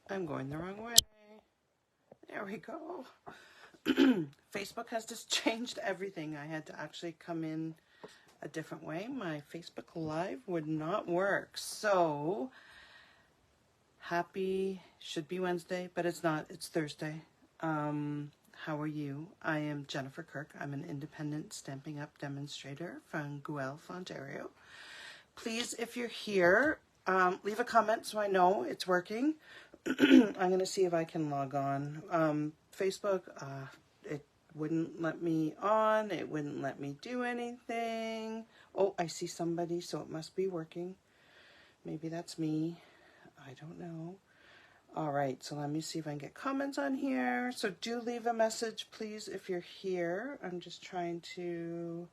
I'm going the wrong way. There we go. Facebook has just changed everything. I had to actually come in a different way. My Facebook Live would not work. So, should be Wednesday, but it's not. It's Thursday. How are you? I am Jennifer Kirk. I'm an independent Stampin' Up demonstrator from Guelph, Ontario. Please, if you're here, leave a comment so I know it's working. I'm going to see if I can log on. Facebook, it wouldn't let me on. It wouldn't let me do anything. Oh, I see somebody, so it must be working. Maybe that's me. I don't know. All right, so let me see if I can get comments on here. So do leave a message, please, if you're here. I'm just trying to...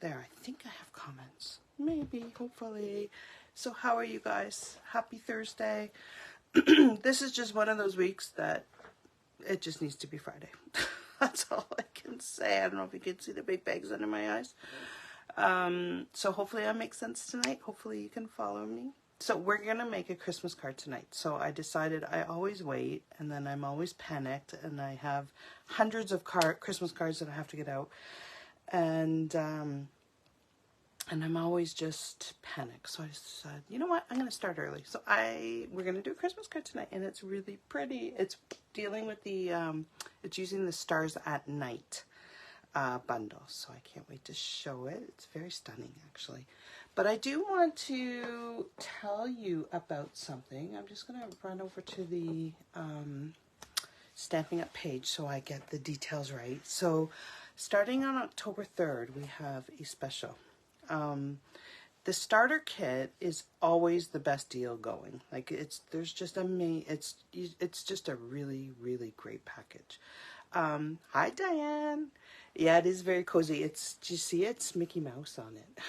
there, I think I have comments. Maybe, hopefully. So how are you guys? Happy Thursday. This is just one of those weeks that it just needs to be Friday. That's all I can say. I don't know if you can see the big bags under my eyes. So hopefully I make sense tonight. Hopefully you can follow me. So we're going to make a Christmas card tonight. So I decided I always wait, and then I'm always panicked, and I have hundreds of Christmas cards that I have to get out. And I'm always just panicked. So I said, you know what? I'm going to start early. So we're going to do a Christmas card tonight, and it's really pretty. It's dealing with the, it's using the Stars at Night bundle. So I can't wait to show it. It's very stunning, actually. But I do want to tell you about something. I'm just going to run over to the Stampin' Up page so I get the details right. So starting on October 3rd, we have a special. The starter kit is always the best deal going. Like it's just a really, really great package. Hi Diane. Yeah, it is very cozy. Do you see it's Mickey Mouse on it?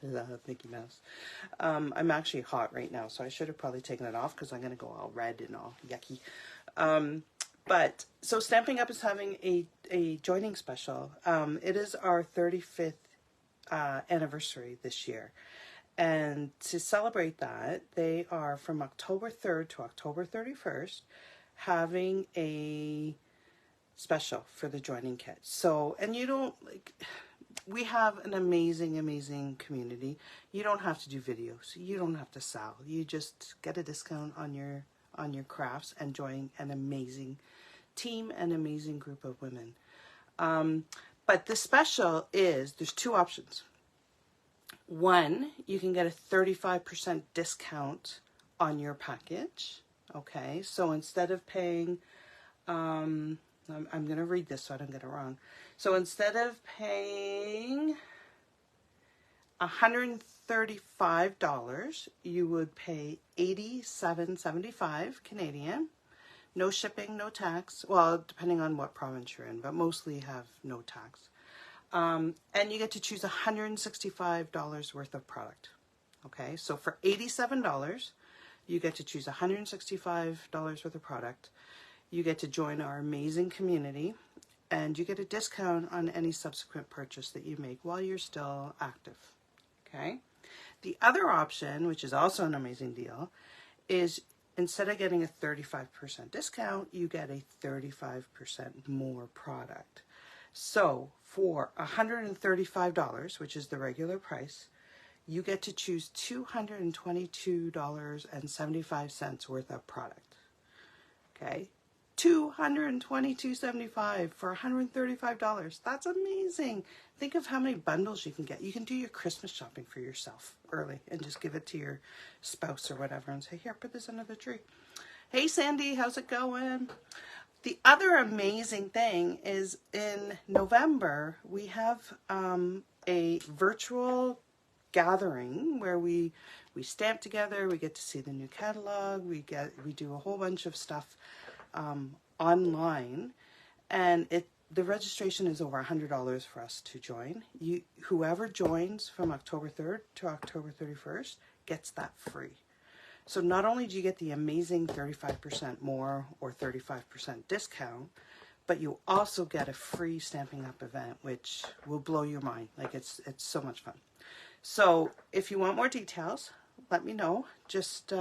I love Mickey Mouse. I'm actually hot right now, so I should have probably taken it off because I'm going to go all red and all yucky. But so Stampin' Up is having a joining special. It is our 35th anniversary this year. And to celebrate that, they are from October 3rd to October 31st having a special for the joining kit. So, and you don't we have an amazing, amazing community. You don't have to do videos. You don't have to sell. You just get a discount on your crafts and join an amazing team, an amazing group of women. But the special is, there's two options. One, you can get a 35% discount on your package. Okay, so instead of paying, I'm going to read this so I don't get it wrong. So instead of paying $135, you would pay $87.75 Canadian. No shipping, no tax. Well, depending on what province you're in, but mostly have no tax. And you get to choose $165 worth of product. Okay, so for $87, you get to choose $165 worth of product. You get to join our amazing community, and you get a discount on any subsequent purchase that you make while you're still active. Okay, the other option, which is also an amazing deal, is instead of getting a 35% discount, you get a 35% more product. So for $135, which is the regular price, you get to choose $222.75 worth of product. Okay, $222.75 for $135. That's amazing. Think of how many bundles you can get. You can do your Christmas shopping for yourself early and just give it to your spouse or whatever and say, here, put this under the tree. Hey, Sandy, how's it going? The other amazing thing is in November, we have a virtual gathering where we stamp together, we get to see the new catalog, we do a whole bunch of stuff online, and the registration is over $100 for us to join. Whoever joins from October 3rd to October 31st gets that free. So not only do you get the amazing 35% more or 35% discount, but you also get a free Stampin' Up event, which will blow your mind. Like it's so much fun. So if you want more details, let me know. Just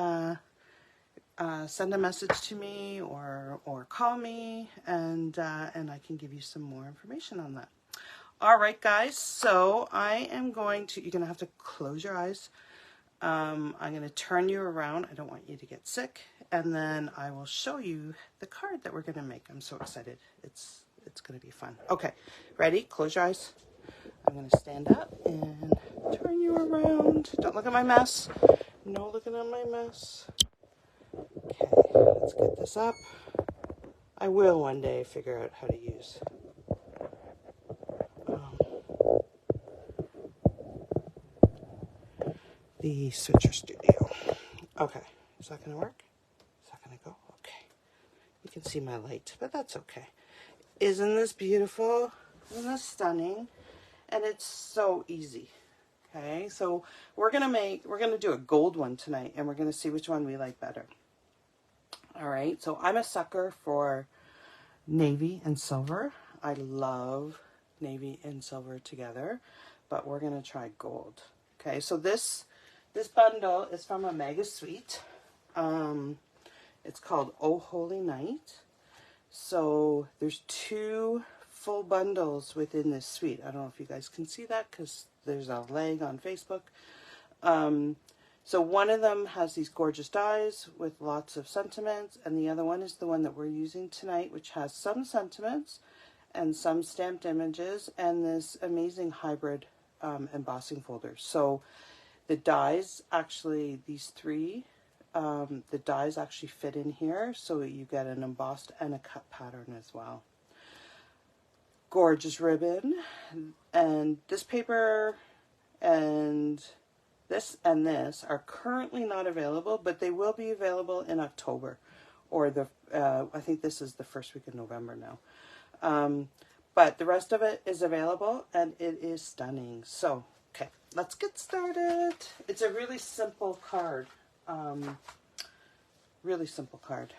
send a message to me or call me, and I can give you some more information on that. All right, guys. So I am going to. You're gonna have to close your eyes. I'm gonna turn you around. I don't want you to get sick, and then I will show you the card that we're gonna make. I'm so excited. It's gonna be fun. Okay, ready? Close your eyes. I'm gonna stand up and turn you around. Don't look at my mess. No looking at my mess. Okay, let's get this up. I will one day figure out how to use the Switcher Studio. Okay, is that gonna work? Is that gonna go? Okay. You can see my light, but that's okay. Isn't this beautiful? Isn't this stunning? And it's so easy. Okay, so we're gonna do a gold one tonight, and we're gonna see which one we like better. All right, so I'm a sucker for navy and silver. I love navy and silver together, but we're gonna try gold. Okay, so this bundle is from a mega suite. It's called Oh Holy Night. So there's 2 full bundles within this suite. I don't know if you guys can see that because there's a lag on Facebook. So one of them has these gorgeous dies with lots of sentiments, and the other one is the one that we're using tonight, which has some sentiments and some stamped images and this amazing hybrid embossing folder. So the dies actually, these 3, the dies actually fit in here, so you get an embossed and a cut pattern as well. Gorgeous ribbon, and this paper and this are currently not available, but they will be available in October, or I think this is the first week of November now. But the rest of it is available, and it is stunning. So, okay, let's get started. It's a really simple card. Really simple card.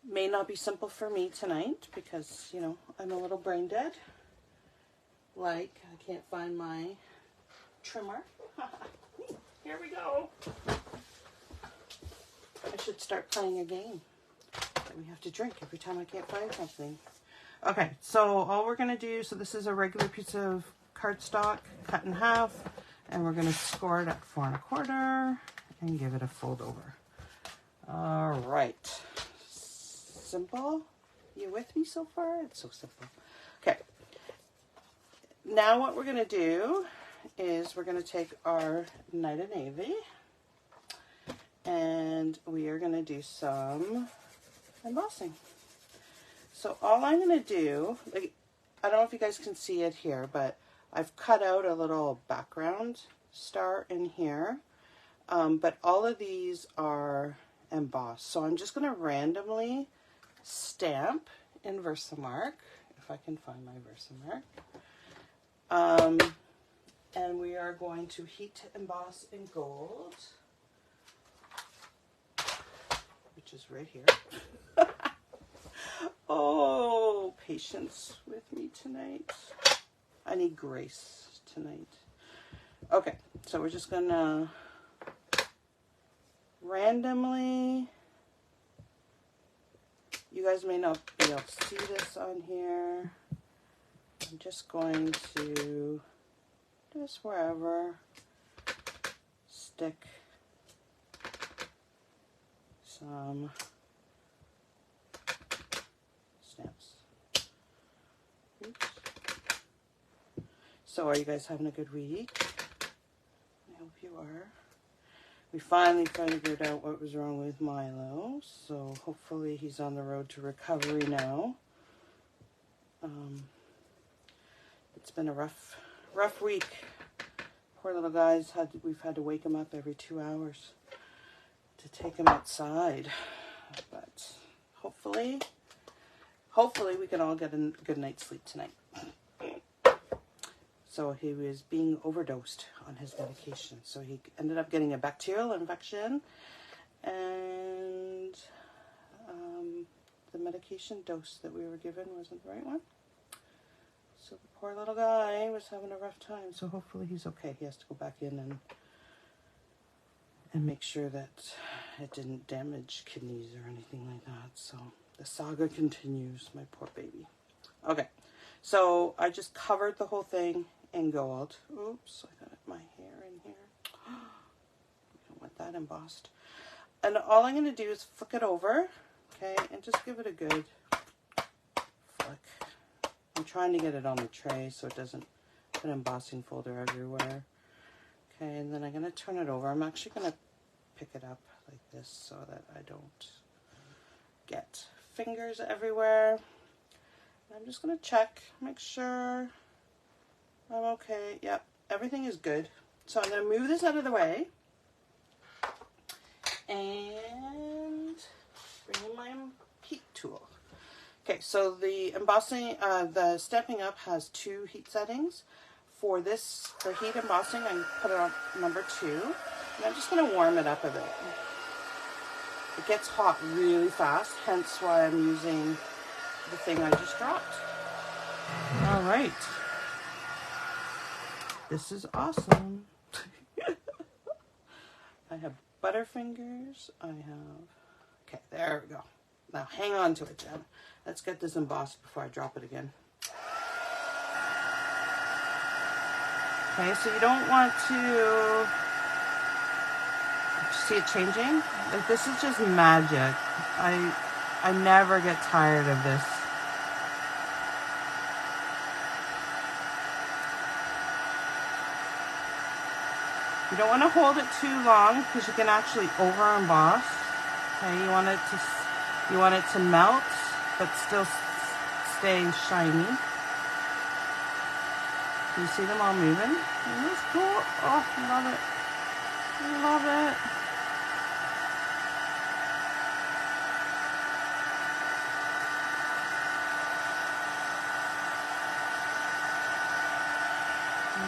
May not be simple for me tonight because, you know, I'm a little brain dead. Like, I can't find my trimmer. Here we go. I should start playing a game that we have to drink every time I can't find something. Okay, so all we're going to do, so this is a regular piece of cardstock cut in half, and we're going to score it at 4 1/4 and give it a fold over. All right. Simple. You with me so far? It's so simple. Okay. Now what we're going to do is we're going to take our Night of Navy and we are going to do some embossing. So all I'm going to do, like, I don't know if you guys can see it here, but I've cut out a little background star in here, but all of these are embossed. So I'm just going to randomly stamp in Versamark, if I can find my Versamark. And we are going to heat emboss in gold, which is right here. Oh, patience with me tonight. I need grace tonight. Okay, so we're just gonna randomly, you guys may not be able to see this on here. I'm just going to, just wherever, stick some stamps. Oops. So are you guys having a good week? I hope you are. We finally figured out what was wrong with Milo, so hopefully he's on the road to recovery now. It's been a rough week. Poor little guy's we've had to wake him up every 2 hours to take him outside. But hopefully we can all get a good night's sleep tonight. So he was being overdosed on his medication. So he ended up getting a bacterial infection, and the medication dose that we were given wasn't the right one. So the poor little guy was having a rough time. So hopefully he's okay. He has to go back in and make sure that it didn't damage kidneys or anything like that. So the saga continues, my poor baby. Okay, so I just covered the whole thing in gold. Oops, I got my hair in here. I don't want that embossed. And all I'm going to do is flick it over, okay, and just give it a good flick. I'm trying to get it on the tray so it doesn't put an embossing folder everywhere. Okay, and then I'm going to turn it over. I'm actually going to pick it up like this so that I don't get fingers everywhere. I'm just going to check, make sure I'm okay. Yep, everything is good. So I'm going to move this out of the way and bring in my heat tool. Okay, so the embossing, the Stampin' Up has 2 heat settings. For this, for heat embossing, I put it on number 2. And I'm just going to warm it up a bit. It gets hot really fast, hence why I'm using the thing I just dropped. All right. This is awesome. I have Butterfingers. I have... Okay, there we go. Now hang on to it, Jen. Let's get this embossed before I drop it again. Okay, so you don't want to see it changing. Like, this is just magic. I never get tired of this. You don't want to hold it too long because you can actually over emboss. Okay, you want it to melt but still stay shiny. You see them all moving? Isn't this cool? Oh, I love it. I love it.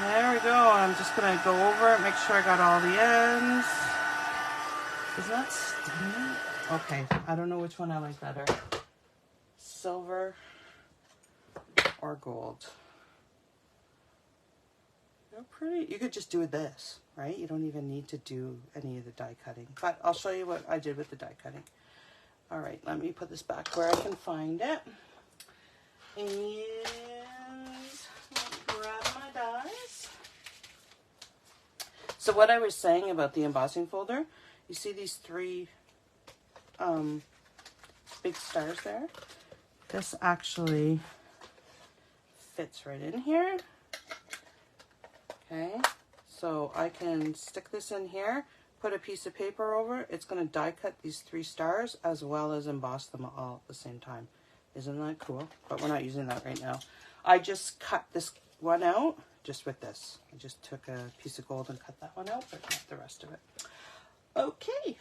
There we go. I'm just going to go over it, make sure I got all the ends. Isn't that stunning? Okay, I don't know which one I like better. Silver or gold. They're pretty. You could just do this, right? You don't even need to do any of the die cutting. But I'll show you what I did with the die cutting. All right, let me put this back where I can find it. And let me grab my dies. So what I was saying about the embossing folder, you see these 3 big stars there? This actually fits right in here. Okay, so I can stick this in here, put a piece of paper over it. It's going to die cut these 3 stars as well as emboss them all at the same time. Isn't that cool? But we're not using that right now. I just cut this one out just with this. I just took a piece of gold and cut that one out, but not the rest of it. Okay,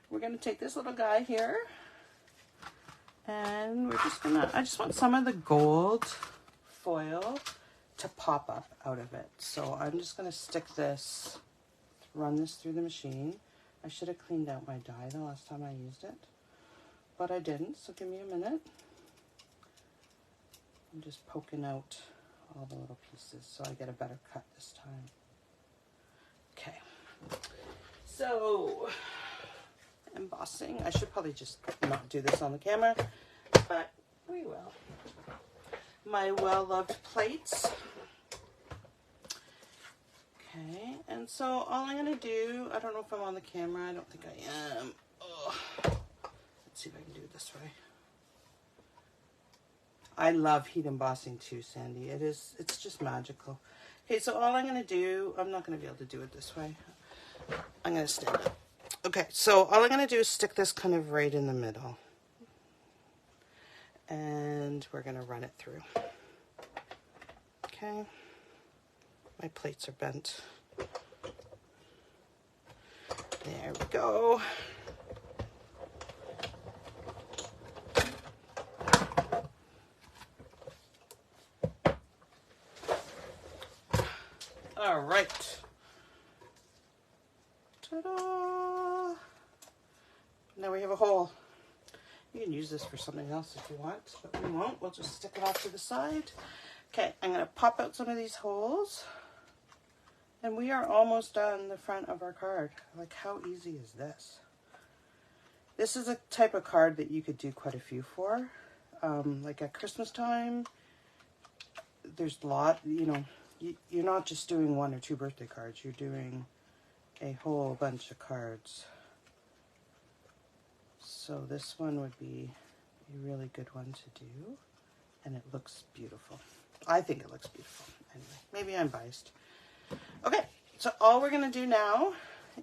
we're going to take this little guy here and we're just going to, I just want some of the gold foil to pop up out of it. So I'm just going to stick this, run this through the machine. I should have cleaned out my die the last time I used it, but I didn't, so give me a minute. I'm just poking out all the little pieces so I get a better cut this time. Okay, so embossing. I should probably just not do this on the camera, but we will. My well-loved plates. Okay, and so all I'm going to do, I don't know if I'm on the camera, I don't think I am. Ugh. Let's see if I can do it this way. I love heat embossing too, Sandy. It's just magical. Okay, so all I'm going to do, I'm not going to be able to do it this way. I'm going to stand up. Okay, so all I'm going to do is stick this kind of right in the middle. And we're going to run it through. Okay. My plates are bent. There we go. All right. Ta-da! Now we have a hole. You can use this for something else if you want, but we won't. We'll just stick it off to the side. Okay, I'm going to pop out some of these holes And we are almost done the front of our card. Like, how easy is this? This is a type of card that you could do quite a few for. Like at Christmas time, there's a lot, you know, you're not just doing 1 or 2 birthday cards. You're doing a whole bunch of cards. So this one would be a really good one to do. And it looks beautiful. I think it looks beautiful. Anyway, maybe I'm biased. Okay, so all we're going to do now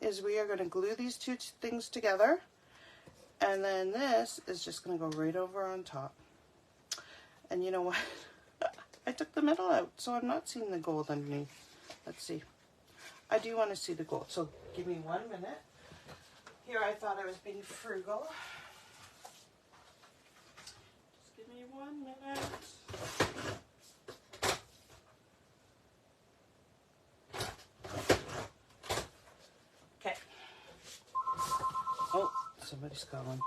is we are going to glue these two things together. And then this is just going to go right over on top. And you know what? I took the middle out, so I'm not seeing the gold underneath. Let's see. I do want to see the gold, so give me 1 minute. Here I thought I was being frugal. Just give me 1 minute. Okay. Oh, somebody's calling.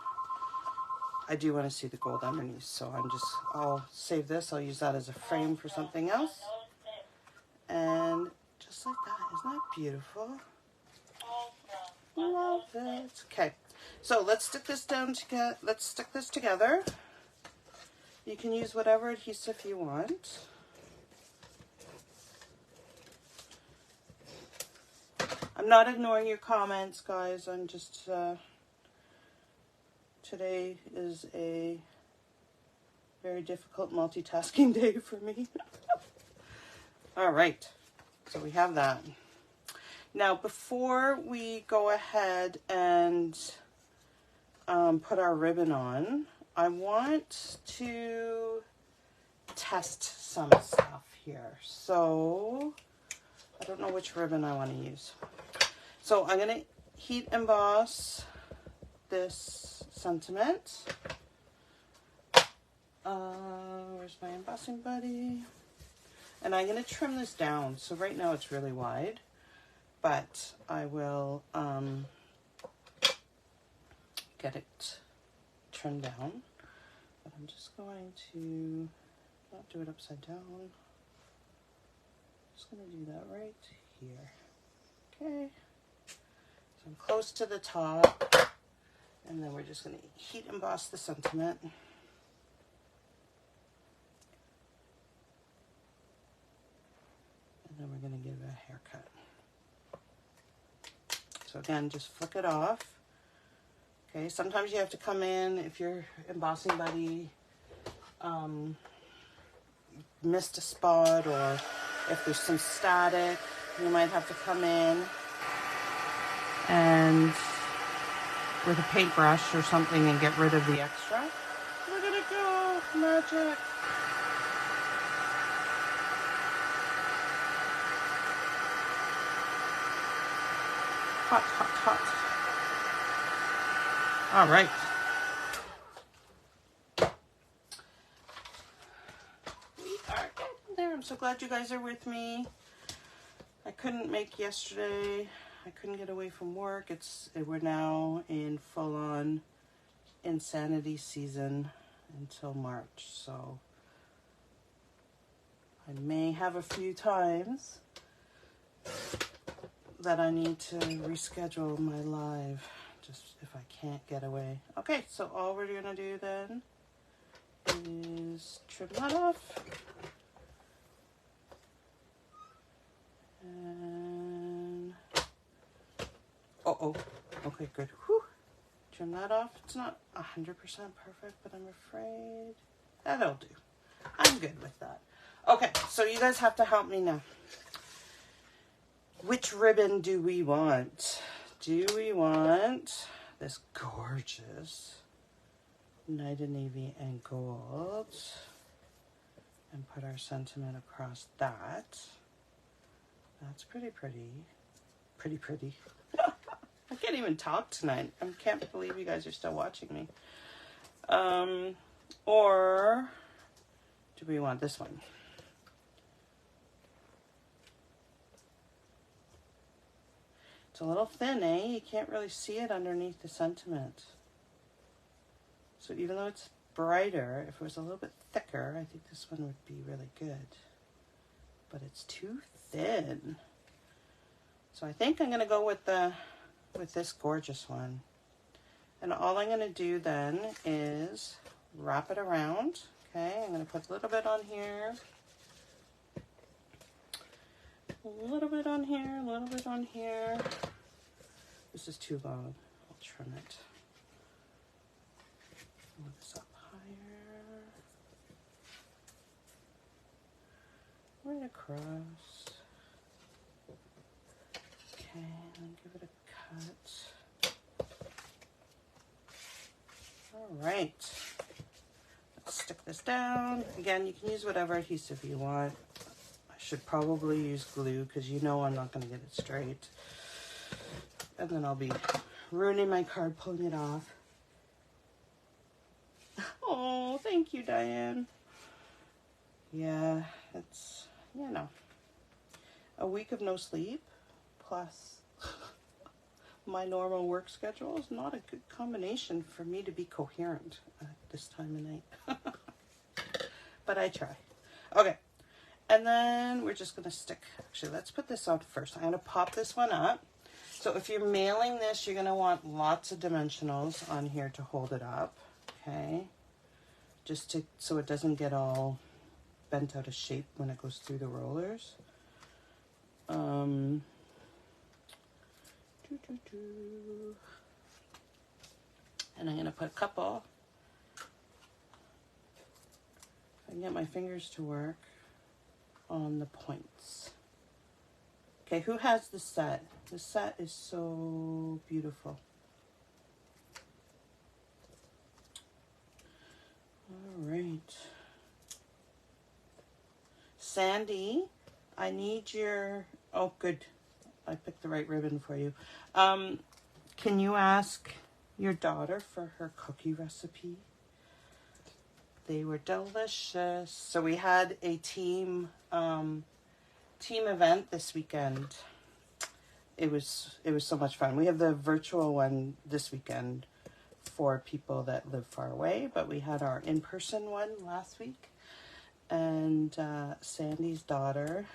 I do want to see the gold underneath, so I'll save this. I'll use that as a frame for something else. And just like that, isn't that beautiful? Love it. Okay, so let's stick this down together. Let's stick this together. You can use whatever adhesive you want. I'm not ignoring your comments, guys. I'm just today is a very difficult multitasking day for me. All right, so we have that. Now, before we go ahead and put our ribbon on, I want to test some stuff here. So, I don't know which ribbon I want to use. So, I'm going to heat emboss this sentiment. Where's my embossing buddy? And I'm going to trim this down. So right now it's really wide, but I will get it trimmed down. But I'm just going to not do it upside down. Just going to do that right here. Okay. So I'm close to the top. And then we're just going to heat emboss the sentiment. And then we're going to give it a haircut. So again, just flick it off. Okay, sometimes you have to come in if your embossing buddy missed a spot, or if there's some static, you might have to come in and with a paintbrush or something and get rid of the extra. Look at it go, magic. Hot, hot, hot. All right. We are getting there. I'm so glad you guys are with me. I couldn't make yesterday. I couldn't get away from work. We're now in full-on insanity season until March, so I may have a few times that I need to reschedule my live, just if I can't get away. Okay, so all we're gonna do then is trim that off. And okay, good. Whew. Trim that off. It's not 100% perfect, but I'm afraid that'll do. I'm good with that. Okay, so you guys have to help me now. Which ribbon do we want? Do we want this gorgeous Night of Navy and Gold and put our sentiment across that? That's pretty pretty. Pretty pretty. I can't even talk tonight. I can't believe you guys are still watching me. Or do we want this one? It's a little thin, eh? You can't really see it underneath the sentiment. So even though it's brighter, if it was a little bit thicker, I think this one would be really good. But it's too thin. So I think I'm going to go with this gorgeous one. And all I'm going to do then is wrap it around. Okay, I'm going to put a little bit on here. A little bit on here, a little bit on here. This is too long. I'll trim it. Move this up higher. Right across. Okay, and give it a cut. All right. Let's stick this down. Again, you can use whatever adhesive you want. I should probably use glue because you know I'm not going to get it straight. And then I'll be ruining my card pulling it off. Oh, thank you, Diane. Yeah, it's, you know, a week of no sleep plus my normal work schedule is not a good combination for me to be coherent at this time of night. But I try. Okay, and then we're just going to stick, actually, let's put this on first. I'm going to pop this one up. So if you're mailing this, you're going to want lots of dimensionals on here to hold it up, okay? Just to, so it doesn't get all bent out of shape when it goes through the rollers. And I'm going to put a couple. If I can get my fingers to work on the points. Okay, who has the set? The set is so beautiful. All right. Sandy, I need your, oh good, I picked the right ribbon for you. Can you ask your daughter for her cookie recipe? They were delicious. So we had a team event this weekend. It was so much fun. We have the virtual one this weekend for people that live far away, but we had our in-person one last week. And Sandy's daughter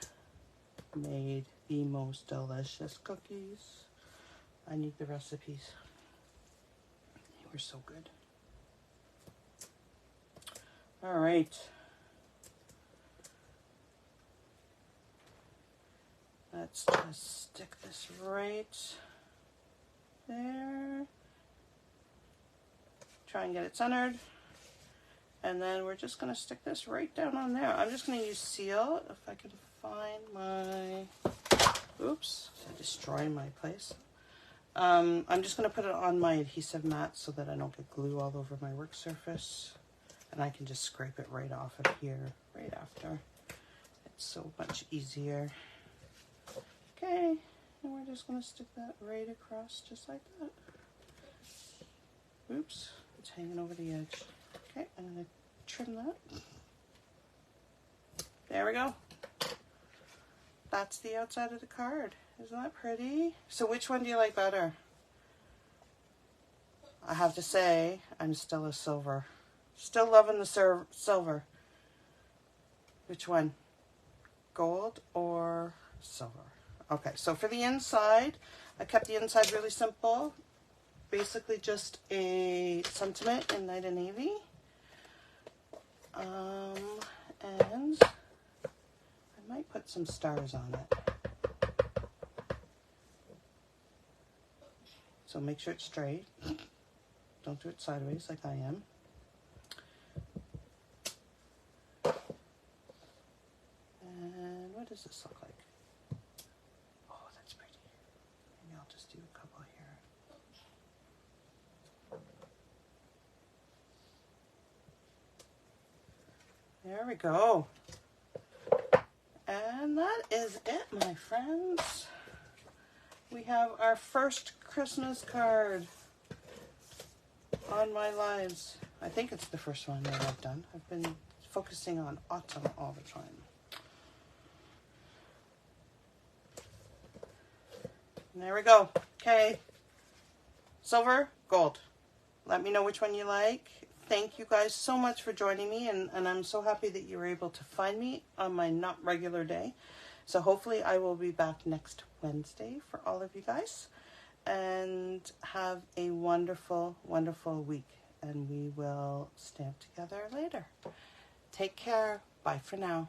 made the most delicious cookies. I need the recipes. They were so good. All right. Let's just stick this right there. Try and get it centered. And then we're just going to stick this right down on there. I'm just going to use seal if I can find my, oops, I destroyed my place. I'm just going to put it on my adhesive mat so that I don't get glue all over my work surface. And I can just scrape it right off of here right after. It's so much easier. Okay, and we're just going to stick that right across just like that. Oops, it's hanging over the edge. Okay, I'm going to trim that. There we go. That's the outside of the card. Isn't that pretty? So which one do you like better? I have to say, I'm still a silver. Still loving the silver. Which one? Gold or silver? Okay, so for the inside, I kept the inside really simple. Basically just a sentiment in Night and Navy. And I might put some stars on it. So make sure it's straight. Don't do it sideways like I am. And what does this look like? Oh, that's pretty. Maybe I'll just do a couple here. There we go. And that is it, my friends. We have our first Christmas card on my lives. I think it's the first one that I've done. I've been focusing on autumn all the time. And there we go. Okay. Silver, gold. Let me know which one you like. Thank you guys so much for joining me, and I'm so happy that you were able to find me on my not regular day. So hopefully I will be back next Wednesday for all of you guys. And have a wonderful, wonderful week. And we will stamp together later. Take care. Bye for now.